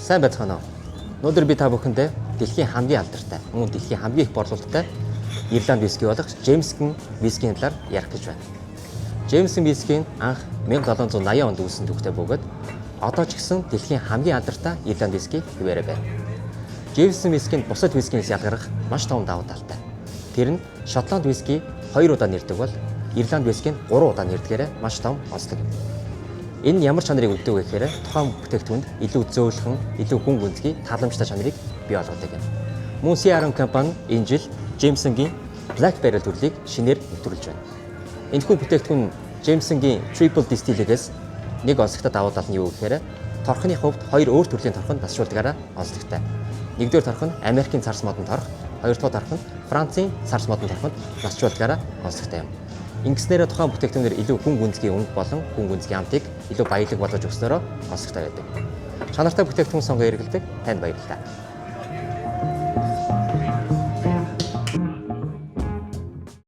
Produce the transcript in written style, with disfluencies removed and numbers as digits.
Сайн байцгаана уу? Өнөөдөр би та бүхэндээ дэлхийн хамгийн алдартай, мөн дэлхийн хамгийн их борлуулалттай Ирланд виски болох Джеймсон вискийн талаар ярих гэж байна. Джеймсон вискийн анх 1780 онд үүссэн түүхтэй бөгөөд одоо ч гэсэн дэлхийн хамгийн алдартай Ирланд виски хэвээрээ байна. Джеймсон вискийн бусад вискинээс ялгарх маш том давуу талтай. Тэр нь Шотланд виски 2 удаа нэрдэг бол Ирланд вискийн 3 удаа нэрдгээрээ маш том онцлог юм. Энэ ямар чанарыг өгдөг вэ гэхээр тухайн бүтээгдэхүүнд илүү зөөлхөн, илүү гүн гүнзгий, таламжтай чанарыг бий болгодог юм. Мөн CRM компани энэ жил Джеймсонгийн Black Barrel төрлийг шинээр нэвтрүүлж байна. Энэхүү бүтээгдэхүүн Джеймсонгийн Triple Distillery-гээс нэг онцлогтой давуу тал нь юу гэхээр торхны хувьд хоёр өөр төрлийн торхон тасжуулдагаараа онцлогтой. Нэгдүгээр торхон Америкийн царс модон торх, хоёрдугаар торхон Францын царс модон торхонд тасжуулдагаараа онцлогтой юм. Ингэснээр тухайн бүтээгдэхүүнээр илүү гүн гүнзгий өнгө болон гүн гүнзгий амтыг илүү баялаг болгож өгснөөрөө онцлогтой байдаг. Чанартай бүтээгдэхүүн сонгон эргэлдэг танд баярлалаа.